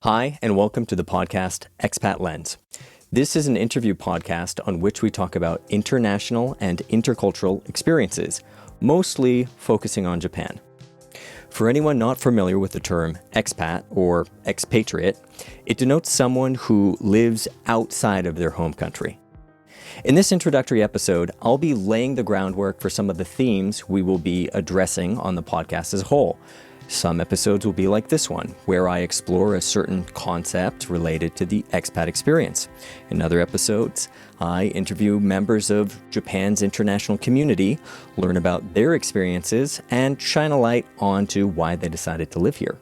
Hi, and welcome to the podcast Expat Lens. This is an interview podcast on which we talk about international and intercultural experiences, mostly focusing on Japan. For anyone not familiar with the term expat or expatriate, it denotes someone who lives outside of their home country. In this introductory episode, I'll be laying the groundwork for some of the themes we will be addressing on the podcast as a whole. Some episodes will be like this one, where I explore a certain concept related to the expat experience. In other episodes, I interview members of Japan's international community, learn about their experiences, and shine a light onto why they decided to live here.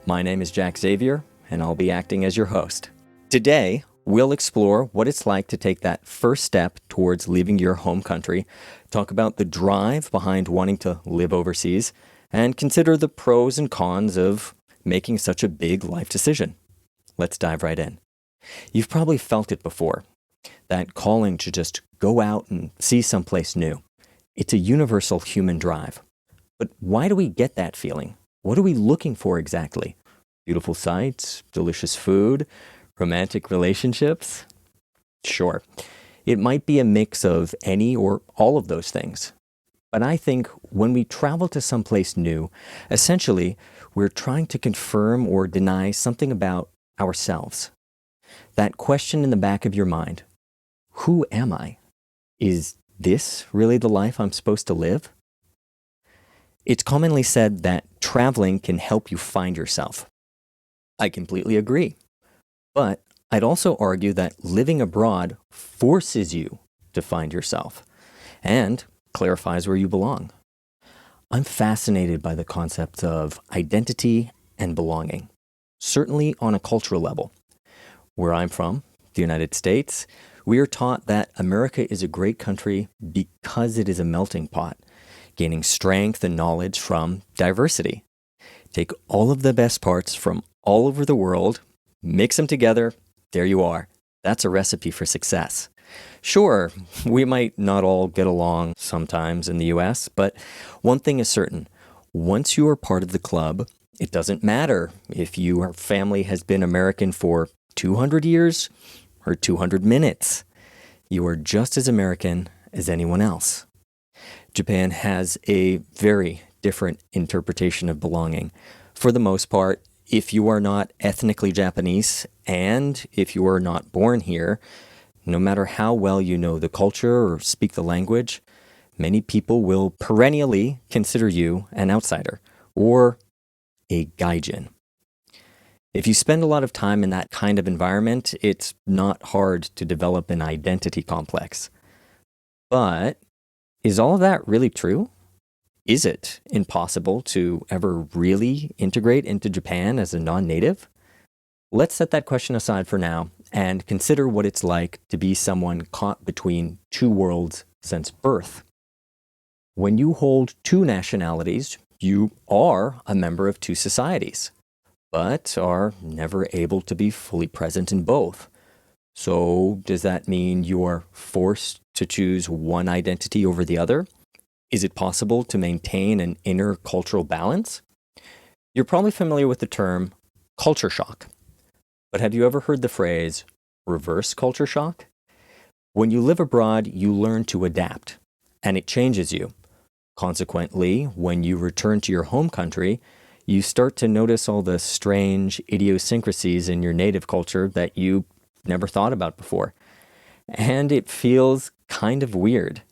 My name is Xavier, and I'll be acting as your host. Today, we'll explore what it's like to take that first step towards leaving your home country, talk about the drive behind wanting to live overseas, and consider the pros and cons of making such a big life decision. Let's dive right in. You've probably felt it before, that calling to just go out and see someplace new. It's a universal human drive. But why do we get that feeling? What are we looking for exactly? Beautiful sights, delicious food, romantic relationships? Sure, it might be a mix of any or all of those things. But I think when we travel to someplace new, essentially, we're trying to confirm or deny something about ourselves. That question in the back of your mind, who am I? Is this really the life I'm supposed to live? It's commonly said that traveling can help you find yourself. I completely agree. But I'd also argue that living abroad forces you to find yourself and clarifies where you belong. I'm fascinated by the concepts of identity and belonging, certainly on a cultural level. Where I'm from, the United States, we are taught that America is a great country because it is a melting pot, gaining strength and knowledge from diversity. Take all of the best parts from all over the world, mix them together, there you are. That's a recipe for success. Sure, we might not all get along sometimes in the US, but one thing is certain. Once you are part of the club, it doesn't matter if your family has been American for 200 years or 200 minutes. You are just as American as anyone else. Japan has a very different interpretation of belonging. For the most part, if you are not ethnically Japanese and if you are not born here, no matter how well you know the culture or speak the language, many people will perennially consider you an outsider or a gaijin. If you spend a lot of time in that kind of environment, it's not hard to develop an identity complex. But is all of that really true? Is it impossible to ever really integrate into Japan as a non-native? Let's set that question aside for now and consider what it's like to be someone caught between two worlds since birth. When you hold two nationalities, you are a member of two societies, but are never able to be fully present in both. So does that mean you are forced to choose one identity over the other? Is it possible to maintain an inner cultural balance? You're probably familiar with the term culture shock. But have you ever heard the phrase reverse culture shock? When you live abroad, you learn to adapt, and it changes you. Consequently, when you return to your home country, you start to notice all the strange idiosyncrasies in your native culture that you never thought about before. And it feels kind of weird.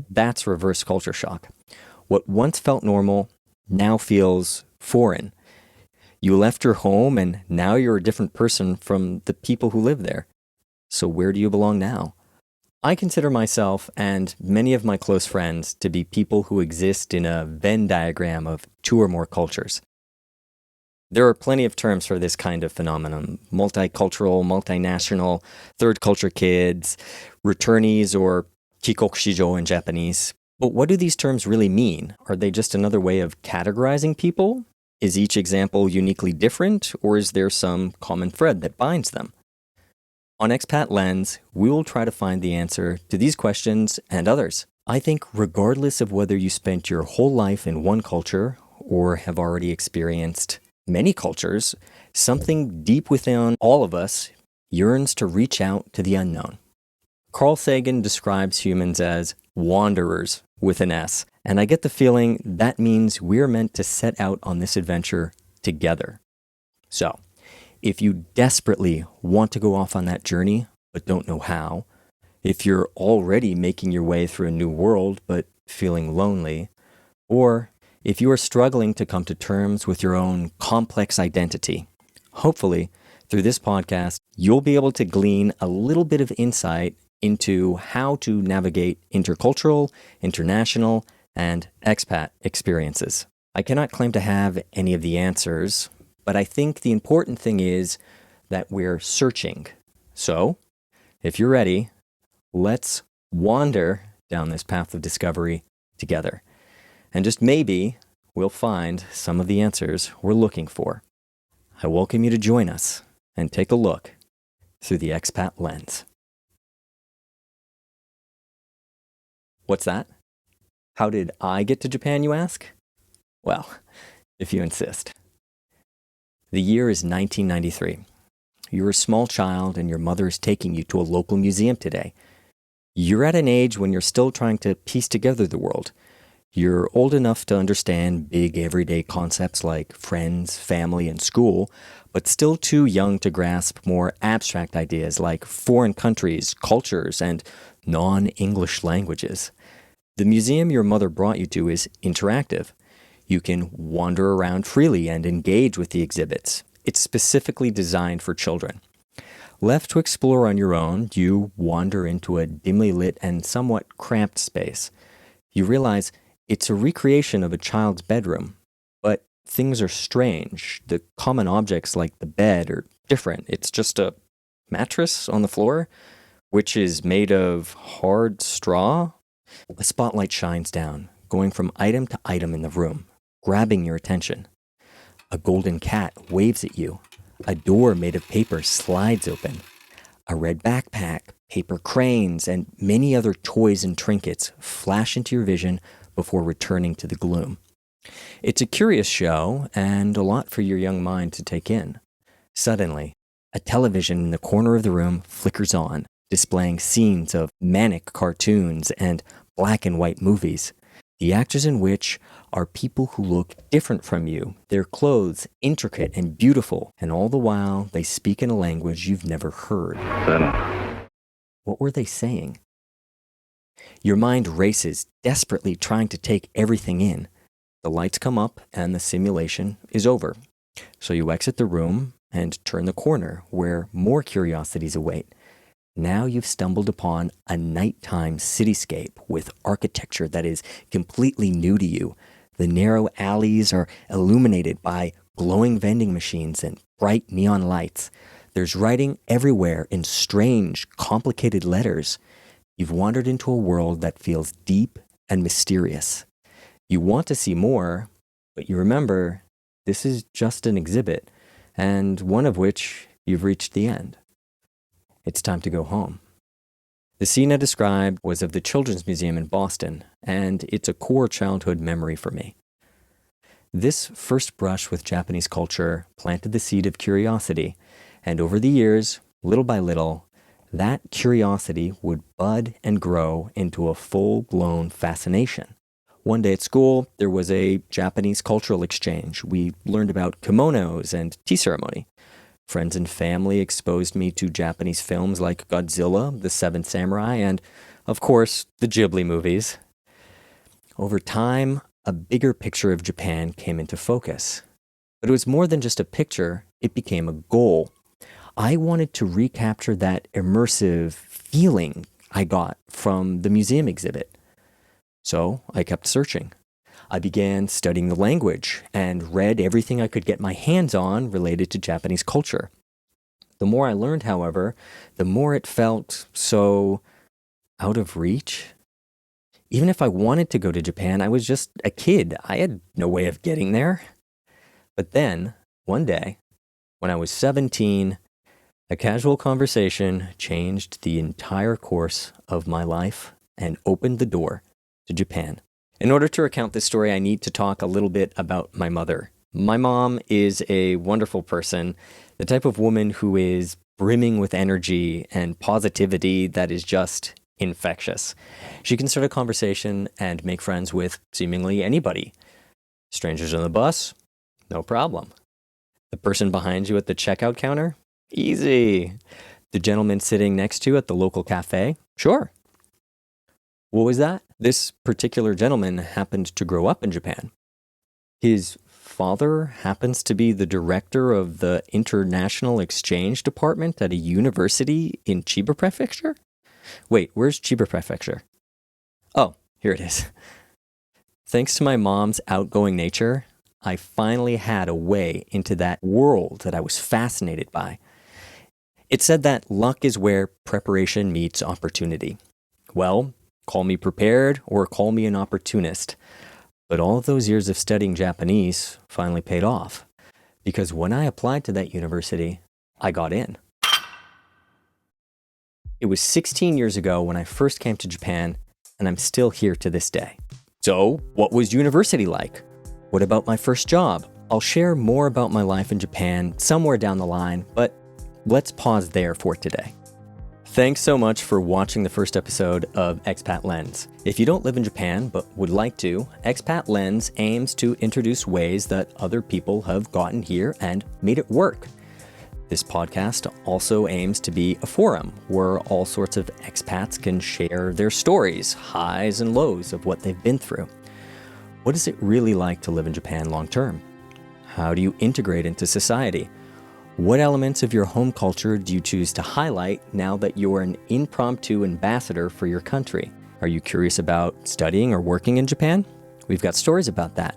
That's reverse culture shock. What once felt normal now feels foreign. You left your home and now you're a different person from the people who live there. So where do you belong now? I consider myself and many of my close friends to be people who exist in a Venn diagram of two or more cultures. There are plenty of terms for this kind of phenomenon: multicultural, multinational, third culture kids, returnees, or kikokushijo in Japanese. But what do these terms really mean? Are they just another way of categorizing people? Is each example uniquely different, or is there some common thread that binds them? On Expat Lens, we will try to find the answer to these questions and others. I think regardless of whether you spent your whole life in one culture or have already experienced many cultures, Something deep within all of us yearns to reach out to the unknown. Carl Sagan describes humans as wanderers with an S, and I get the feeling that means we're meant to set out on this adventure together. So, if you desperately want to go off on that journey but don't know how, if you're already making your way through a new world but feeling lonely, or if you are struggling to come to terms with your own complex identity, hopefully, through this podcast, you'll be able to glean a little bit of insight into how to navigate intercultural, international, and expat experiences. I cannot claim to have any of the answers, but I think the important thing is that we're searching. So, if you're ready, let's wander down this path of discovery together. And just maybe we'll find some of the answers we're looking for. I welcome you to join us and take a look through the expat lens. What's that? How did I get to Japan, you ask? Well, if you insist. The year is 1993. You're a small child and your mother is taking you to a local museum today. You're at an age when you're still trying to piece together the world. You're old enough to understand big everyday concepts like friends, family, and school, but still too young to grasp more abstract ideas like foreign countries, cultures, and non-English languages. The museum your mother brought you to is interactive. You can wander around freely and engage with the exhibits. It's specifically designed for children. Left to explore on your own, you wander into a dimly lit and somewhat cramped space. You realize it's a recreation of a child's bedroom, but things are strange. The common objects like the bed are different. It's just a mattress on the floor, which is made of hard straw. A spotlight shines down, going from item to item in the room, grabbing your attention. A golden cat waves at you. A door made of paper slides open. A red backpack, paper cranes, and many other toys and trinkets flash into your vision before returning to the gloom. It's a curious show and a lot for your young mind to take in. Suddenly, a television in the corner of the room flickers on, displaying scenes of manic cartoons and black and white movies, the actors in which are people who look different from you, their clothes intricate and beautiful, and all the while they speak in a language you've never heard. What were they saying? Your mind races, desperately trying to take everything in. The lights come up and the simulation is over. So you exit the room and turn the corner where more curiosities await. Now you've stumbled upon a nighttime cityscape with architecture that is completely new to you. The narrow alleys are illuminated by glowing vending machines and bright neon lights. There's writing everywhere in strange, complicated letters. You've wandered into a world that feels deep and mysterious. You want to see more, but you remember this is just an exhibit, and one of which you've reached the end. It's time to go home. The scene I described was of the Children's Museum in Boston, and it's a core childhood memory for me. This first brush with Japanese culture planted the seed of curiosity, and over the years, little by little, that curiosity would bud and grow into a full-blown fascination. One day at school, there was a Japanese cultural exchange. We learned about kimonos and tea ceremony. Friends and family exposed me to Japanese films like Godzilla, The Seven Samurai, and, of course, the Ghibli movies. Over time, a bigger picture of Japan came into focus. But it was more than just a picture, it became a goal. I wanted to recapture that immersive feeling I got from the museum exhibit. So I kept searching. I began studying the language and read everything I could get my hands on related to Japanese culture. The more I learned, however, the more it felt so out of reach. Even if I wanted to go to Japan, I was just a kid. I had no way of getting there. But then, one day, when I was 17, a casual conversation changed the entire course of my life and opened the door to Japan. In order to recount this story, I need to talk a little bit about my mother. My mom is a wonderful person, the type of woman who is brimming with energy and positivity that is just infectious. She can start a conversation and make friends with seemingly anybody. Strangers on the bus? No problem. The person behind you at the checkout counter? Easy. The gentleman sitting next to you at the local cafe? Sure. What was that? This particular gentleman happened to grow up in Japan. His father happens to be the director of the International Exchange Department at a university in Chiba Prefecture? Wait, where's Chiba Prefecture? Oh, here it is. Thanks to my mom's outgoing nature, I finally had a way into that world that I was fascinated by. It said that luck is where preparation meets opportunity. Well, call me prepared or call me an opportunist. But all of those years of studying Japanese finally paid off, because when I applied to that university, I got in. It was 16 years ago when I first came to Japan, and I'm still here to this day. So, what was university like? What about my first job? I'll share more about my life in Japan somewhere down the line, but let's pause there for today. Thanks so much for watching the first episode of Expat Lens. If you don't live in Japan but would like to, Expat Lens aims to introduce ways that other people have gotten here and made it work. This podcast also aims to be a forum where all sorts of expats can share their stories, highs and lows of what they've been through. What is it really like to live in Japan long term? How do you integrate into society? What elements of your home culture do you choose to highlight now that you're an impromptu ambassador for your country? Are you curious about studying or working in Japan? We've got stories about that.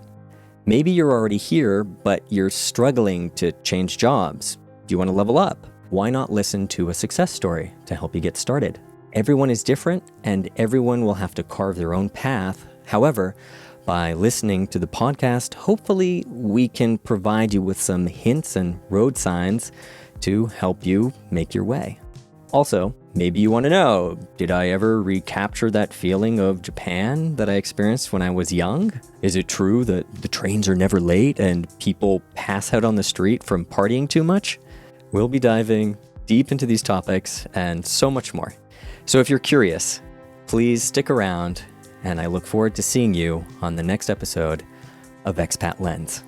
Maybe you're already here, but you're struggling to change jobs. Do you want to level up? Why not listen to a success story to help you get started? Everyone is different, and everyone will have to carve their own path. However, by listening to the podcast, hopefully we can provide you with some hints and road signs to help you make your way. Also, maybe you want to know, did I ever recapture that feeling of Japan that I experienced when I was young? Is it true that the trains are never late and people pass out on the street from partying too much? We'll be diving deep into these topics and so much more. So if you're curious, please stick around, and I look forward to seeing you on the next episode of Expat Lens.